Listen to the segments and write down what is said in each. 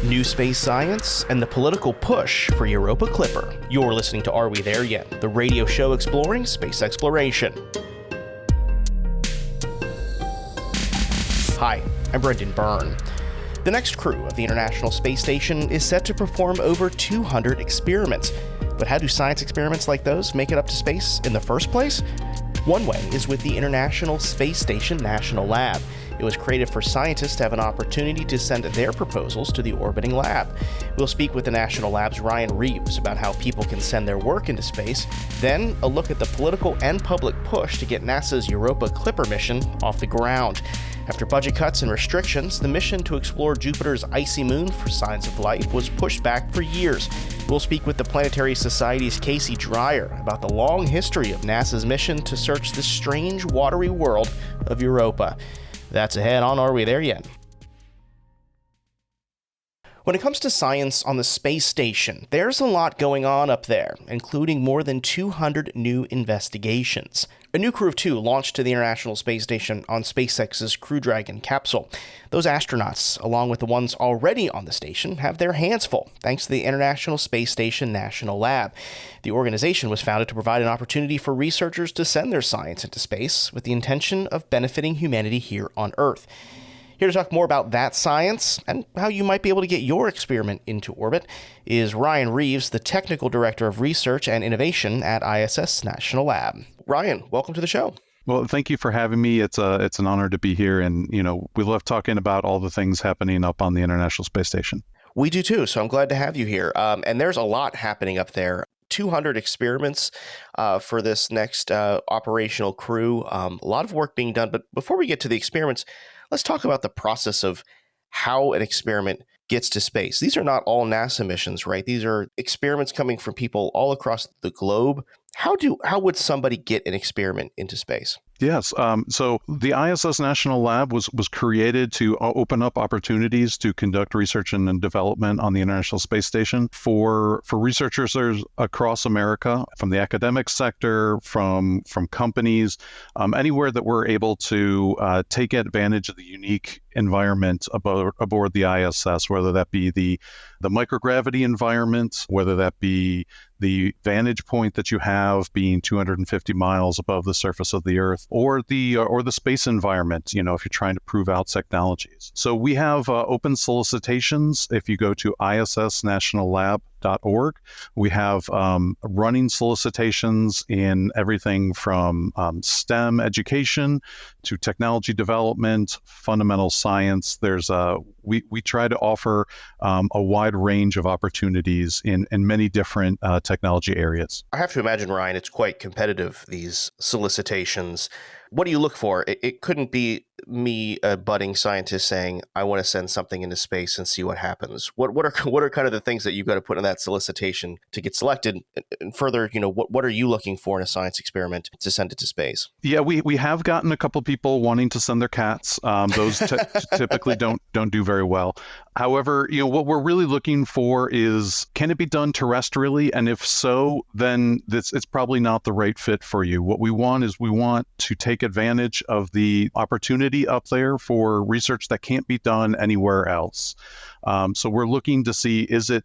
New space science and the political push for Europa Clipper. You're listening to Are We There Yet? The radio show exploring space exploration. Hi, I'm Brendan Byrne. The next crew of the International Space Station is set to perform over 200 experiments. But how do science experiments like those make it up to space in the first place? One way is with the International Space Station National Lab. It was created for scientists to have an opportunity to send their proposals to the orbiting lab. We'll speak with the National Lab's Ryan Reeves about how people can send their work into space, then a look at the political and public push to get NASA's Europa Clipper mission off the ground. After budget cuts and restrictions, the mission to explore Jupiter's icy moon for signs of life was pushed back for years. We'll speak with the Planetary Society's Casey Dreyer about the long history of NASA's mission to search the strange watery world of Europa. That's ahead on Are We There Yet? When it comes to science on the space station, there's a lot going on up there, including more than 200 new investigations. A new crew of 2 launched to the International Space Station on SpaceX's Crew Dragon capsule. Those astronauts, along with the ones already on the station, have their hands full, thanks to the International Space Station National Lab. The organization was founded to provide an opportunity for researchers to send their science into space with the intention of benefiting humanity here on Earth. Here to talk more about that science and how you might be able to get your experiment into orbit is Ryan Reeves, the Technical Director of Research and Innovation at ISS National Lab. Ryan, welcome to the show. Well, thank you for having me. It's an honor to be here. And, we love talking about all the things happening up on the International Space Station. We do too. So I'm glad to have you here. And there's a lot happening up there. 200 experiments for this next operational crew. A lot of work being done. But before we get to the experiments, let's talk about the process of how an experiment gets to space. These are not all NASA missions, right? These are experiments coming from people all across the globe. How would somebody get an experiment into space? Yes. So the ISS National Lab was created to open up opportunities to conduct research and development on the International Space Station for researchers across America, from the academic sector, from companies, anywhere that we're able to take advantage of the unique environment aboard the ISS, whether that be the microgravity environment, whether that be the vantage point that you have being 250 miles above the surface of the Earth, or the space environment, if you're trying to prove out technologies. So we have open solicitations. If you go to issnationallab.org, we have running solicitations in everything from STEM education to technology development, fundamental science. We try to offer a wide range of opportunities in many different technology areas. I have to imagine, Ryan, it's quite competitive, these solicitations. What do you look for? It couldn't be me, a budding scientist, saying, I want to send something into space and see what happens. What are kind of the things that you've got to put in that solicitation to get selected? And further, what are you looking for in a science experiment to send it to space? Yeah, we have gotten a couple people wanting to send their cats. Those typically don't do very well. However, what we're really looking for is, can it be done terrestrially? And if so, then it's probably not the right fit for you. What we want to take advantage of the opportunity up there for research that can't be done anywhere else. So we're looking to see, is the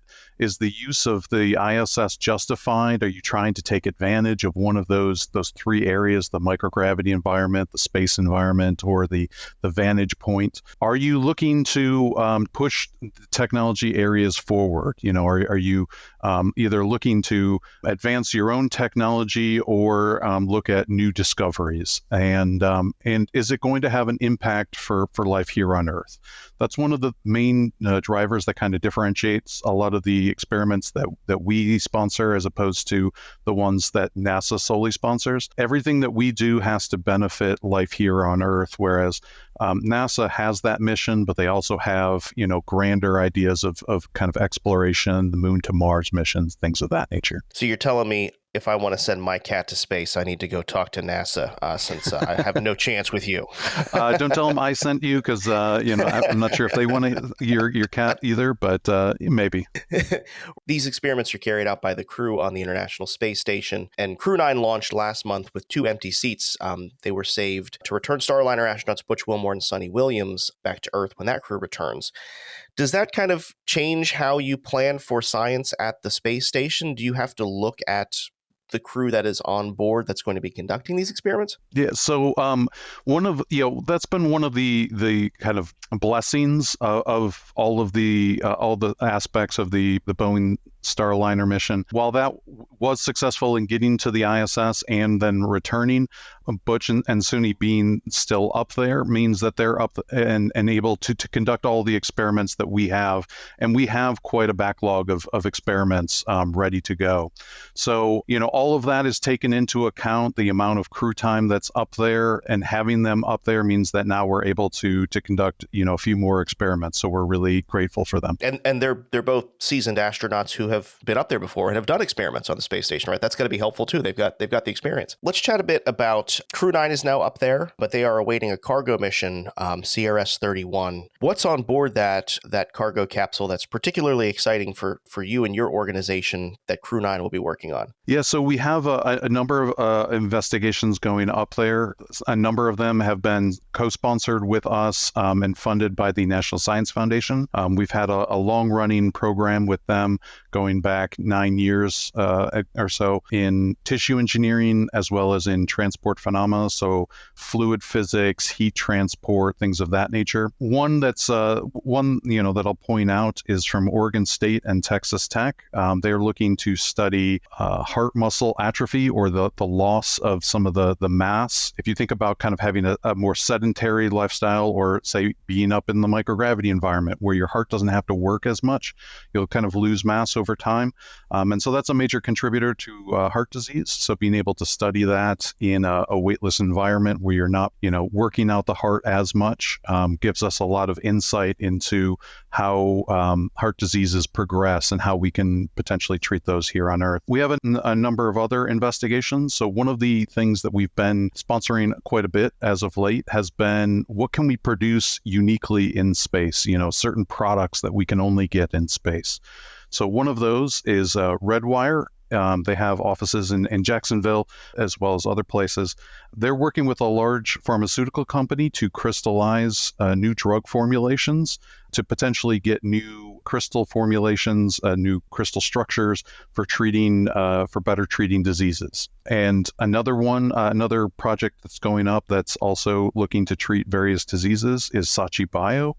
use of the ISS justified? Are you trying to take advantage of one of those 3 areas, the microgravity environment, the space environment, or the vantage point? Are you looking to push technology areas forward? Are you either looking to advance your own technology or look at new discoveries? And is it going to have an impact for life here on Earth? That's one of the main drivers that kind of differentiates a lot of the experiments that we sponsor as opposed to the ones that NASA solely sponsors. Everything that we do has to benefit life here on Earth, whereas NASA has that mission, but they also have, grander ideas of kind of exploration, the moon to Mars missions, things of that nature. So you're telling me if I want to send my cat to space, I need to go talk to NASA since I have no chance with you. Don't tell them I sent you because, I'm not sure if they want your cat either, but maybe. These experiments are carried out by the crew on the International Space Station, and Crew 9 launched last month with 2 empty seats. They were saved to return Starliner astronauts Butch Wilmore Fillmore and Sonny Williams back to Earth when that crew returns. Does that kind of change how you plan for science at the space station? Do you have to look at the crew that is on board that's going to be conducting these experiments? Yeah, so one of that's been one of the kind of blessings of all the aspects of the Boeing Starliner mission. While that was successful in getting to the ISS and then returning, Butch and Suni being still up there means that they're up and able to conduct all the experiments that we have, and we have quite a backlog of experiments ready to go. So all of that is taken into account. The amount of crew time that's up there, and having them up there means that now we're able to conduct a few more experiments. So we're really grateful for them. And they're both seasoned astronauts who have been up there before and have done experiments on the space station, right? That's going to be helpful too. They've got the experience. Let's chat a bit about Crew 9 is now up there, but they are awaiting a cargo mission, CRS-31. What's on board that cargo capsule that's particularly exciting for you and your organization that Crew 9 will be working on? Yeah, so we have a number of investigations going up there. A number of them have been co-sponsored with us and funded by the National Science Foundation. We've had a long-running program with them going back 9 years or so in tissue engineering as well as in transport phenomena, so fluid physics, heat transport, things of that nature. One that I'll point out is from Oregon State and Texas Tech. They're looking to study heart muscle atrophy, or the loss of some of the mass. If you think about kind of having a more sedentary lifestyle, or say being up in the microgravity environment where your heart doesn't have to work as much, you'll kind of lose mass over time. And so that's a major contributor to heart disease. So being able to study that in a weightless environment where you're not, working out the heart as much gives us a lot of insight into how heart diseases progress and how we can potentially treat those here on Earth. We have a number of other investigations. So one of the things that we've been sponsoring quite a bit as of late has been, what can we produce uniquely in space? Certain products that we can only get in space. So one of those is Redwire. They have offices in Jacksonville as well as other places. They're working with a large pharmaceutical company to crystallize new drug formulations to potentially get new crystal formulations, new crystal structures for better treating diseases. And another project that's going up that's also looking to treat various diseases is Sachi Bio.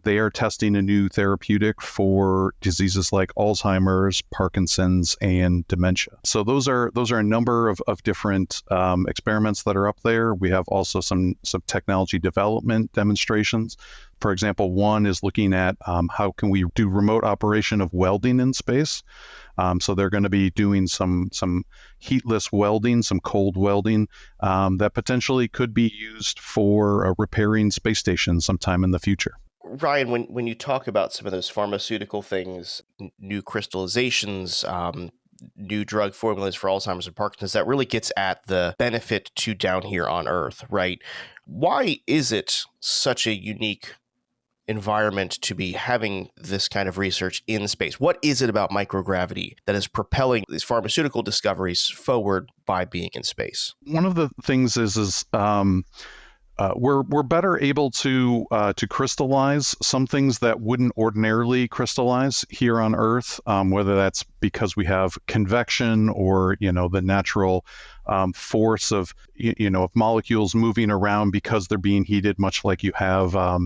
They are testing a new therapeutic for diseases like Alzheimer's, Parkinson's, and dementia. So those are a number of different experiments that are up there. We have also some technology development demonstrations. For example, one is looking at how can we do remote operation of welding in space. So they're going to be doing some heatless welding, some cold welding that potentially could be used for repairing space stations sometime in the future. Ryan, when you talk about some of those pharmaceutical things, new crystallizations, new drug formulas for Alzheimer's and Parkinson's, that really gets at the benefit to down here on Earth, right? Why is it such a unique environment to be having this kind of research in space? What is it about microgravity that is propelling these pharmaceutical discoveries forward by being in space? One of the things is we're better able to crystallize some things that wouldn't ordinarily crystallize here on Earth, whether that's because we have convection or the natural force of of molecules moving around because they're being heated, much like you have a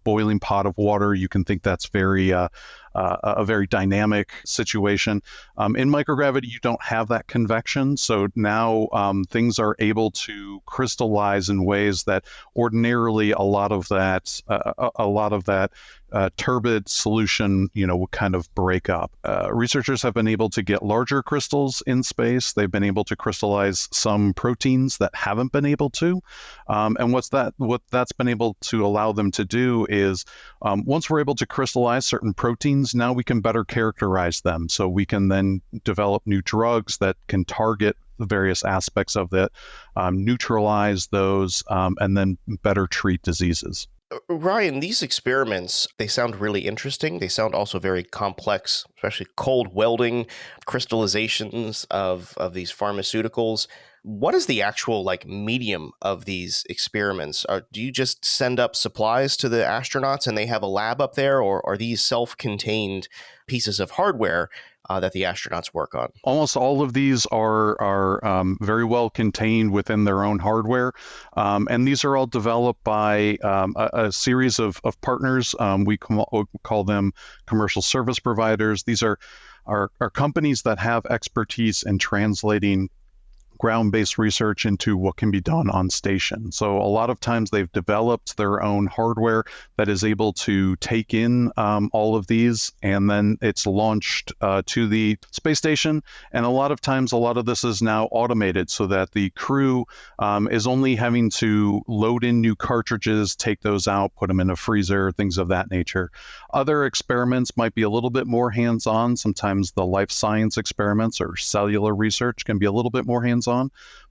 boiling pot of water. You can think that's a very dynamic situation. In microgravity, you don't have that convection, so now things are able to crystallize in ways that ordinarily a lot of that turbid solution, would kind of break up. Researchers have been able to get larger crystals in space. They've been able to crystallize some proteins that haven't been able to. And what that's been able to allow them to do is, once we're able to crystallize certain proteins, now we can better characterize them. So we can then develop new drugs that can target the various aspects of it, neutralize those, and then better treat diseases. Ryan, these experiments, they sound really interesting. They sound also very complex, especially cold welding, crystallizations of these pharmaceuticals. What is the actual medium of these experiments? Do you just send up supplies to the astronauts and they have a lab up there, or are these self-contained pieces of hardware that the astronauts work on? Almost all of these are very well contained within their own hardware, and these are all developed by a series of partners. We call them commercial service providers. These are companies that have expertise in translating ground-based research into what can be done on station. So a lot of times they've developed their own hardware that is able to take in all of these, and then it's launched to the space station. And a lot of times, a lot of this is now automated so that the crew is only having to load in new cartridges, take those out, put them in a freezer, things of that nature. Other experiments might be a little bit more hands-on. Sometimes the life science experiments or cellular research can be a little bit more hands-on,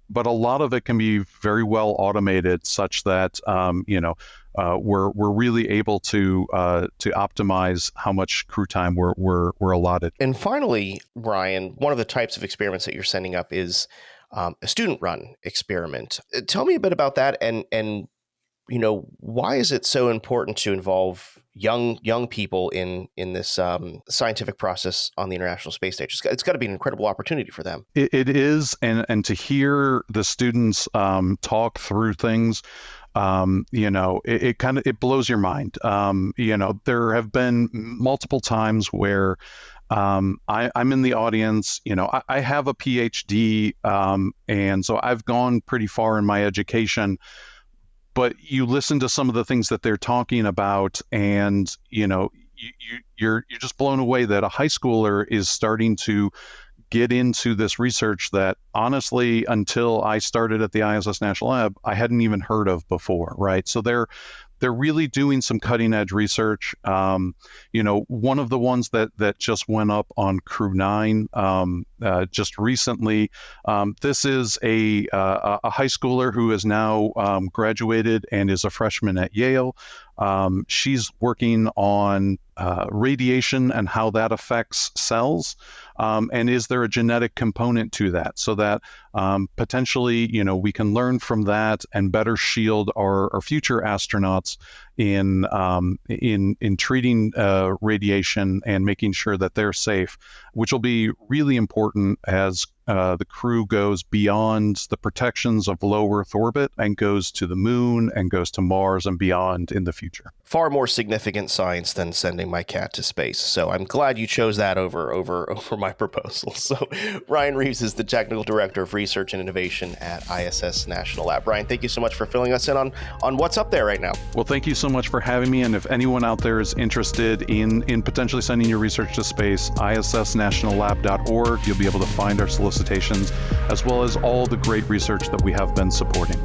but a lot of it can be very well automated, such that we're really able to optimize how much crew time we're allotted. And finally, Ryan, one of the types of experiments that you're sending up is a student-run experiment. Tell me a bit about that, and why is it so important to involve young people in this scientific process on the International Space Station? It's got to be an incredible opportunity for them. It is, and to hear the students talk through things, it blows your mind. There have been multiple times where I'm in the audience. I have a PhD, and so I've gone pretty far in my education. But you listen to some of the things that they're talking about, and you're just blown away that a high schooler is starting to get into this research that, honestly, until I started at the ISS National Lab, I hadn't even heard of before, right? So they're really doing some cutting edge research. One of the ones that just went up on Crew 9 just recently. This is a high schooler who is now graduated and is a freshman at Yale. She's working on radiation and how that affects cells, and is there a genetic component to that, so that potentially we can learn from that and better shield our future astronauts in treating radiation and making sure that they're safe, which will be really important as the crew goes beyond the protections of low Earth orbit and goes to the moon and goes to Mars and beyond in the future. Far more significant science than sending my cat to space. So I'm glad you chose that over my proposal. So Ryan Reeves is the Technical Director of Research and Innovation at ISS National Lab. Ryan, thank you so much for filling us in on what's up there right now. Well, thank you so much for having me. And if anyone out there is interested in potentially sending your research to space, issnationallab.org, you'll be able to find our solicitations, as well as all the great research that we have been supporting.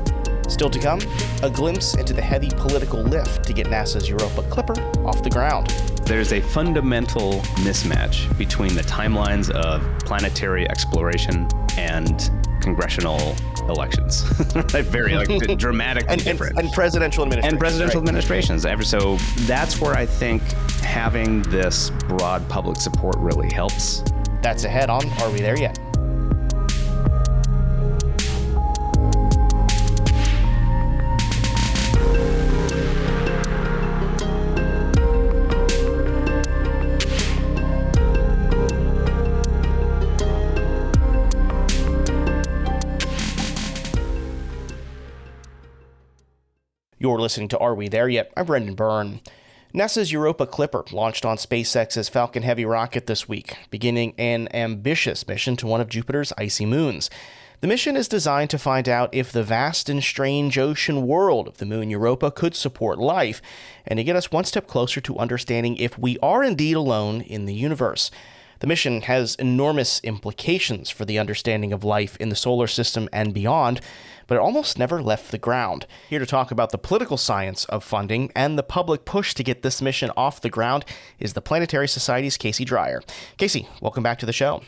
Still to come, a glimpse into the heavy political lift to get NASA's Europa Clipper off the ground. There's a fundamental mismatch between the timelines of planetary exploration and congressional elections. Very dramatically different. And presidential administrations. And presidential administrations. So that's where I think having this broad public support really helps. That's ahead on Are We There Yet? You're listening to Are We There Yet? I'm Brendan Byrne. NASA's Europa Clipper launched on SpaceX's Falcon Heavy rocket this week, beginning an ambitious mission to one of Jupiter's icy moons. The mission is designed to find out if the vast and strange ocean world of the moon Europa could support life, and to get us one step closer to understanding if we are indeed alone in the universe. The mission has enormous implications for the understanding of life in the solar system and beyond, but it almost never left the ground. Here to talk about the political science of funding and the public push to get this mission off the ground is the Planetary Society's Casey Dreyer. Casey, welcome back to the show.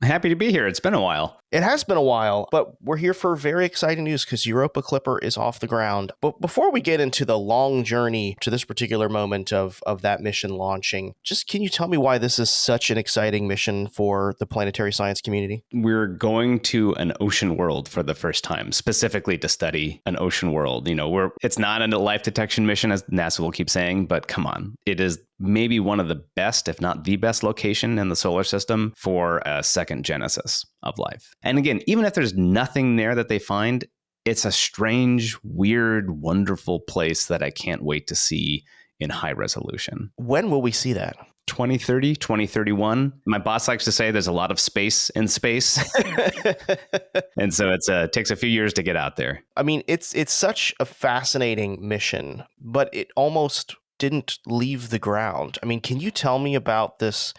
Happy to be here. It's been a while. It has been a while, but we're here for very exciting news because Europa Clipper is off the ground. But before we get into the long journey to this particular moment of that mission launching, just can you tell me why this is such an exciting mission for the planetary science community? We're going to an ocean world for the first time, specifically to study an ocean world. It's not a life detection mission, as NASA will keep saying, but come on, it is maybe one of the best, if not the best location in the solar system for a second genesis of life. And again, even if there's nothing there that they find, it's a strange, weird, wonderful place that I can't wait to see in high resolution. When will we see that? 2030, 2031. My boss likes to say there's a lot of space in space. And so it takes a few years to get out there. I mean, it's such a fascinating mission, but it almost didn't leave the ground. I mean, can you tell me about this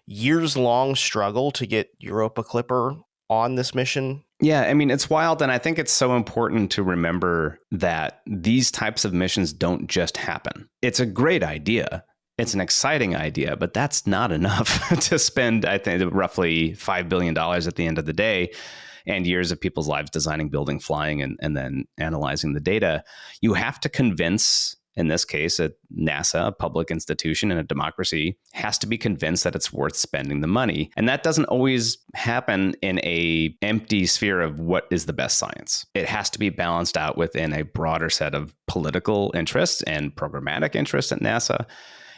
years-long struggle to get Europa Clipper on this mission? Yeah, I mean, it's wild. And I think it's so important to remember that these types of missions don't just happen. It's a great idea. It's an exciting idea, but that's not enough to spend, I think, roughly $5 billion at the end of the day and years of people's lives designing, building, flying, and then analyzing the data. You have to convince, in this case, NASA, a public institution and a democracy, has to be convinced that it's worth spending the money. And that doesn't always happen in an empty sphere of what is the best science. It has to be balanced out within a broader set of political interests and programmatic interests at NASA.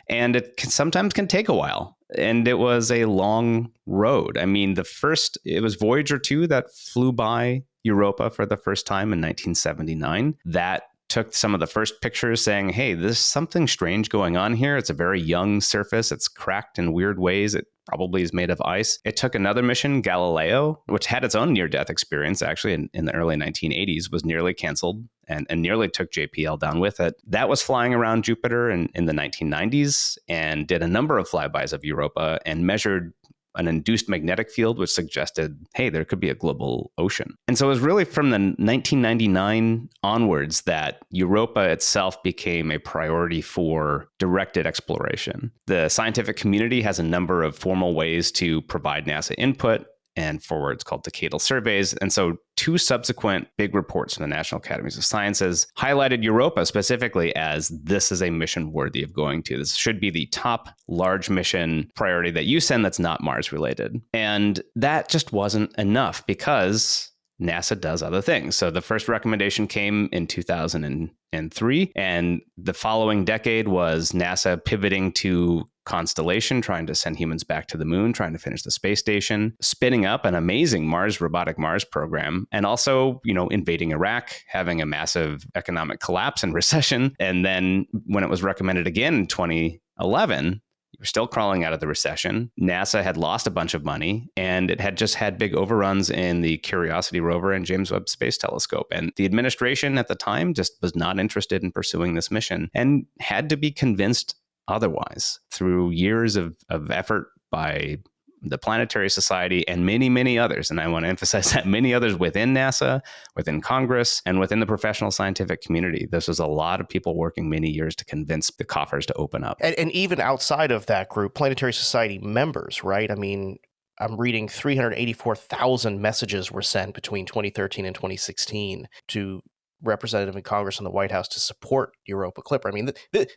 And it sometimes can take a while. And it was a long road. I mean, it was Voyager 2 that flew by Europa for the first time in 1979. That took some of the first pictures saying, hey, there's something strange going on here. It's a very young surface. It's cracked in weird ways. It probably is made of ice. It took another mission, Galileo, which had its own near-death experience, actually, in the early 1980s, was nearly canceled and nearly took JPL down with it. That was flying around Jupiter in the 1990s and did a number of flybys of Europa and measured an induced magnetic field, which suggested, hey, there could be a global ocean. And so it was really from the 1999 onwards that Europa itself became a priority for directed exploration. The scientific community has a number of formal ways to provide NASA input and forwards called decadal surveys. And so 2 subsequent big reports from the National Academies of Sciences highlighted Europa specifically as this is a mission worthy of going to. This should be the top large mission priority that you send that's not Mars related. And that just wasn't enough because NASA does other things. So the first recommendation came in 2003, and the following decade was NASA pivoting to constellation, trying to send humans back to the moon, trying to finish the space station, spinning up an amazing robotic Mars program, and also, invading Iraq, having a massive economic collapse and recession. And then when it was recommended again in 2011, we're still crawling out of the recession. NASA had lost a bunch of money, and it had just had big overruns in the Curiosity rover and James Webb Space Telescope. And the administration at the time just was not interested in pursuing this mission and had to be convinced otherwise through years of effort by the Planetary Society and many, many others. And I want to emphasize that many others within NASA, within Congress, and within the professional scientific community. This was a lot of people working many years to convince the coffers to open up. And even outside of that group, Planetary Society members, right? I mean, I'm reading 384,000 messages were sent between 2013 and 2016 to representative in Congress and the White House to support Europa Clipper. I mean,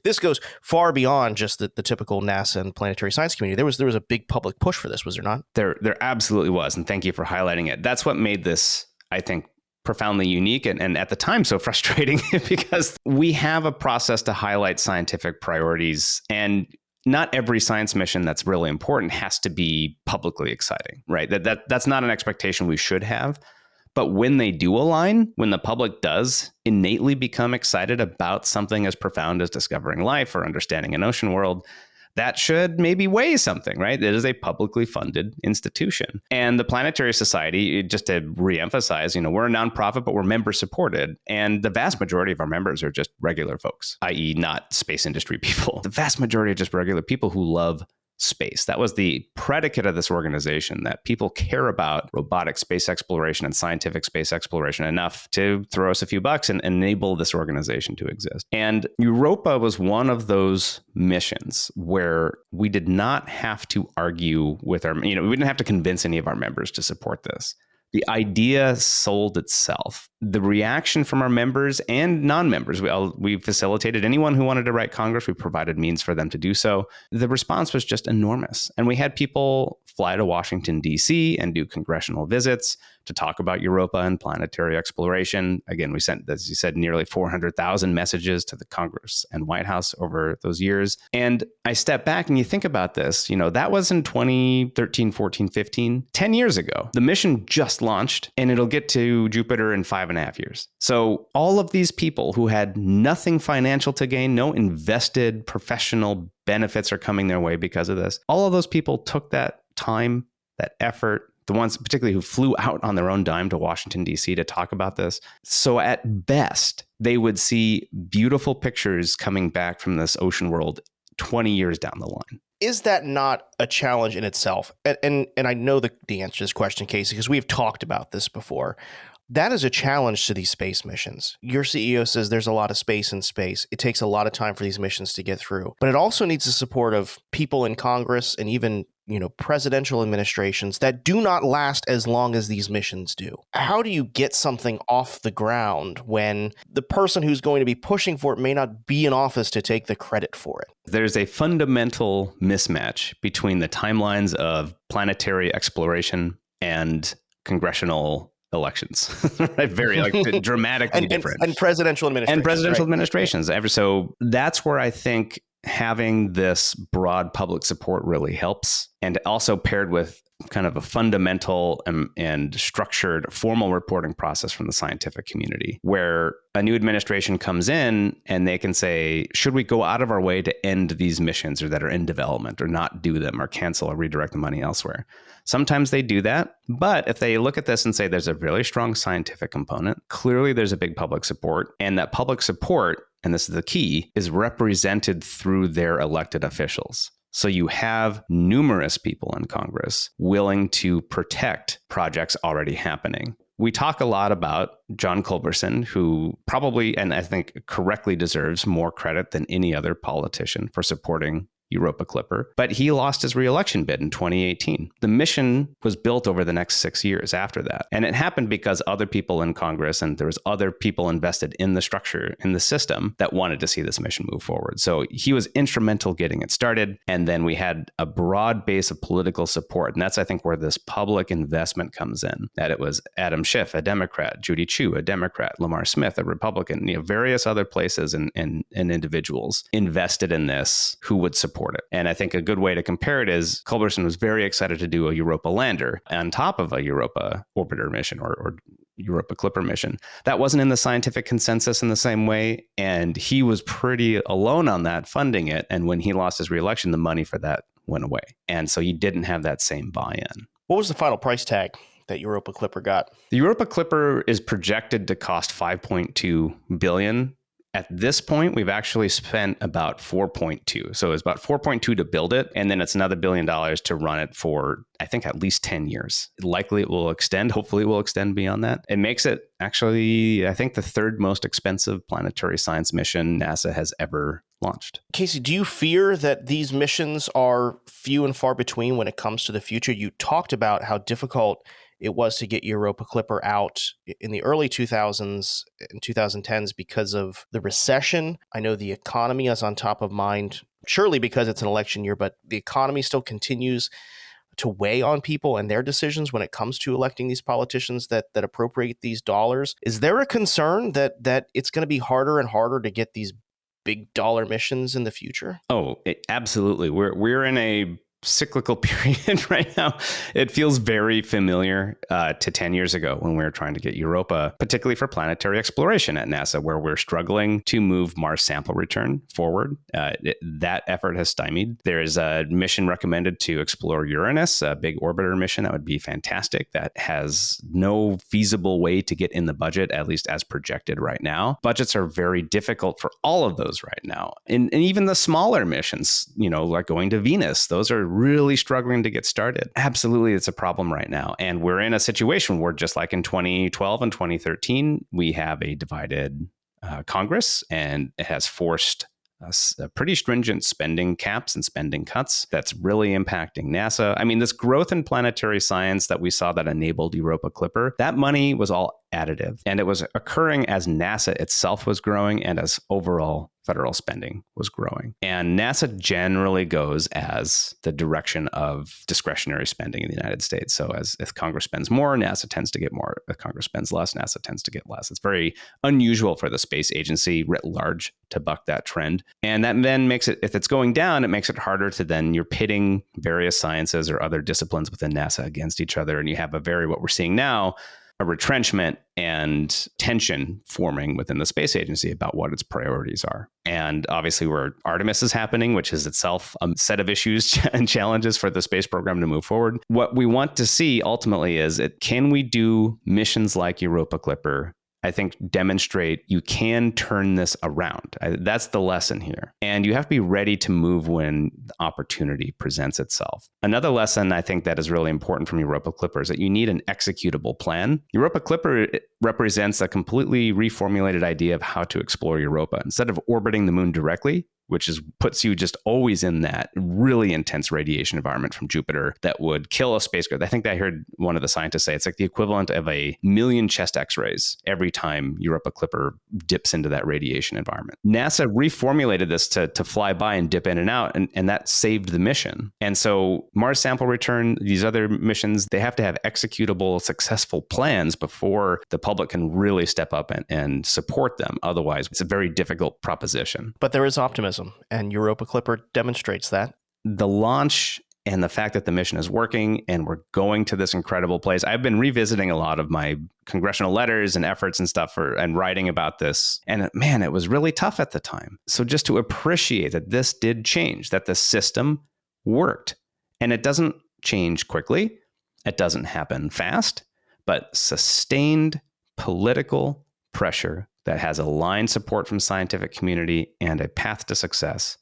this goes far beyond just the typical NASA and planetary science community. There was a big public push for this, was there not? There absolutely was, and thank you for highlighting it. That's what made this, I think, profoundly unique and at the time so frustrating because we have a process to highlight scientific priorities, and not every science mission that's really important has to be publicly exciting, right? That's not an expectation we should have. But when they do align, when the public does innately become excited about something as profound as discovering life or understanding an ocean world, that should maybe weigh something, right? It is a publicly funded institution. And the Planetary Society, just to reemphasize, we're a nonprofit, but we're member supported. And the vast majority of our members are just regular folks, i.e. not space industry people. The vast majority are just regular people who love space. That was the predicate of this organization, that people care about robotic space exploration and scientific space exploration enough to throw us a few bucks and enable this organization to exist. And Europa was one of those missions where we did not have to argue with we didn't have to convince any of our members to support this. The idea sold itself. The reaction from our members and non-members, we facilitated anyone who wanted to write Congress. We provided means for them to do so. The response was just enormous. And we had people fly to Washington, D.C. and do congressional visits to talk about Europa and planetary exploration. Again, we sent, as you said, nearly 400,000 messages to the Congress and White House over those years. And I step back and you think about this, that was in 2013, 14, 15, 10 years ago. The mission just launched and it'll get to Jupiter in 5.5 years. So all of these people who had nothing financial to gain, no invested professional benefits are coming their way because of this. All of those people took that time, that effort, the ones particularly who flew out on their own dime to Washington, D.C. to talk about this. So at best, they would see beautiful pictures coming back from this ocean world 20 years down the line. Is that not a challenge in itself? And I know the answer to this question, Casey, because we've talked about this before. That is a challenge to these space missions. Your CEO says there's a lot of space in space. It takes a lot of time for these missions to get through. But it also needs the support of people in Congress and even presidential administrations that do not last as long as these missions do. How do you get something off the ground when the person who's going to be pushing for it may not be in office to take the credit for it? There's a fundamental mismatch between the timelines of planetary exploration and congressional elections, right? Very dramatically different. And presidential administrations. And presidential administrations. So that's where I think having this broad public support really helps. And also paired with kind of a fundamental and structured formal reporting process from the scientific community, where a new administration comes in and they can say, should we go out of our way to end these missions or that are in development, or not do them, or cancel or redirect the money elsewhere? Sometimes they do that. But if they look at this and say there's a really strong scientific component, clearly there's a big public support, and that public support, and this is the key, is represented through their elected officials. So you have numerous people in Congress willing to protect projects already happening. We talk a lot about John Culberson, who probably, and I think correctly, deserves more credit than any other politician for supporting Europa Clipper, but he lost his re-election bid in 2018. The mission was built over the next 6 years after that. And it happened because other people in Congress and there was other people invested in the structure, in the system, that wanted to see this mission move forward. So he was instrumental getting it started. And then we had a broad base of political support. And that's, I think, where this public investment comes in. That it was Adam Schiff, a Democrat, Judy Chu, a Democrat, Lamar Smith, a Republican, various other places and individuals invested in this who would support it. And I think a good way to compare it is Culberson was very excited to do a Europa lander on top of a Europa orbiter mission or Europa Clipper mission. That wasn't in the scientific consensus in the same way. And he was pretty alone on that, funding it. And when he lost his re-election, the money for that went away. And so he didn't have that same buy-in. What was the final price tag that Europa Clipper got? The Europa Clipper is projected to cost $5.2 billion. At this point, we've actually spent about 4.2. So it's about 4.2 to build it. And then it's another $1 billion to run it for, I think, at least 10 years. Likely it will extend. Hopefully it will extend beyond that. It makes it actually, I think, the third most expensive planetary science mission NASA has ever launched. Casey, do you fear that these missions are few and far between when it comes to the future? You talked about how difficult it was to get Europa Clipper out in the early 2000s and 2010s because of the recession. I know the economy is on top of mind, surely because it's an election year, but the economy still continues to weigh on people and their decisions when it comes to electing these politicians that appropriate these dollars. Is there a concern that it's going to be harder and harder to get these big dollar missions in the future? Oh, absolutely. We're in a cyclical period right now. It feels very familiar to 10 years ago when we were trying to get Europa, particularly for planetary exploration at NASA, where we're struggling to move Mars sample return forward. That effort has stymied. There is a mission recommended to explore Uranus, a big orbiter mission. That would be fantastic. That has no feasible way to get in the budget, at least as projected right now. Budgets are very difficult for all of those right now. And even the smaller missions, like going to Venus, those are really struggling to get started. Absolutely, it's a problem right now. And we're in a situation where, just like in 2012 and 2013, we have a divided Congress, and it has forced pretty stringent spending caps and spending cuts that's really impacting NASA. I mean, this growth in planetary science that we saw that enabled Europa Clipper, that money was all additive. And it was occurring as NASA itself was growing and as overall federal spending was growing. And NASA generally goes as the direction of discretionary spending in the United States. So if Congress spends more, NASA tends to get more. If Congress spends less, NASA tends to get less. It's very unusual for the space agency writ large to buck that trend. And that then makes it, if it's going down, it makes it harder to then you're pitting various sciences or other disciplines within NASA against each other. And you have what we're seeing now, a retrenchment and tension forming within the space agency about what its priorities are. And obviously where Artemis is happening, which is itself a set of issues and challenges for the space program to move forward. What we want to see ultimately is, can we do missions like Europa Clipper, I think, demonstrate you can turn this around. That's the lesson here. And you have to be ready to move when the opportunity presents itself. Another lesson I think that is really important from Europa Clipper is that you need an executable plan. Europa Clipper represents a completely reformulated idea of how to explore Europa. Instead of orbiting the moon directly, which puts you just always in that really intense radiation environment from Jupiter that would kill a spacecraft. I think I heard one of the scientists say it's like the equivalent of 1,000,000 chest x-rays every time Europa Clipper dips into that radiation environment. NASA reformulated this to fly by and dip in and out, and that saved the mission. And so Mars Sample Return, these other missions, they have to have executable, successful plans before the public can really step up and support them. Otherwise, it's a very difficult proposition. But there is optimism. And Europa Clipper demonstrates that. The launch and the fact that the mission is working and we're going to this incredible place. I've been revisiting a lot of my congressional letters and efforts and stuff and writing about this. And man, it was really tough at the time. So just to appreciate that this did change, that the system worked. And it doesn't change quickly. It doesn't happen fast, but sustained political pressure that has aligned support from scientific community and a path to success,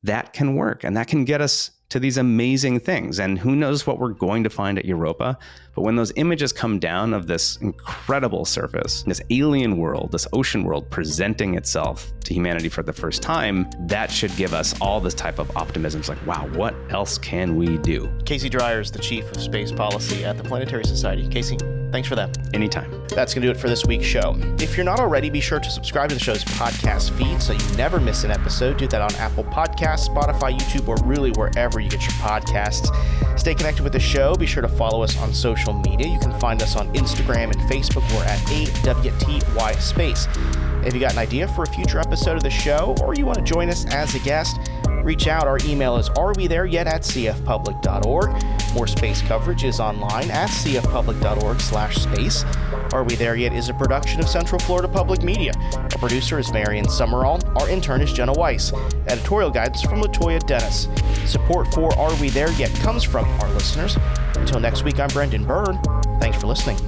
that can work. And that can get us to these amazing things. And who knows what we're going to find at Europa. But when those images come down of this incredible surface, this alien world, this ocean world presenting itself to humanity for the first time, that should give us all this type of optimism. It's like, wow, what else can we do? Casey Dreyer is the Chief of Space Policy at the Planetary Society. Casey, thanks for that. Anytime. That's going to do it for this week's show. If you're not already, be sure to subscribe to the show's podcast feed so you never miss an episode. Do that on Apple Podcasts, Spotify, YouTube, or really wherever you get your podcasts. Stay connected with the show. Be sure to follow us on social media. You can find us on Instagram and Facebook. We're at AWTY Space. If you got an idea for a future episode of the show, or you want to join us as a guest, reach out. Our email is arewethereyet@cfpublic.org. More space coverage is online at cfpublic.org/space. Are We There Yet is a production of Central Florida Public Media. Our producer is Marion Summerall. Our intern is Jenna Weiss. Editorial guidance from Latoya Dennis. Support for Are We There Yet comes from our listeners. Until next week, I'm Brendan Byrne. Thanks for listening.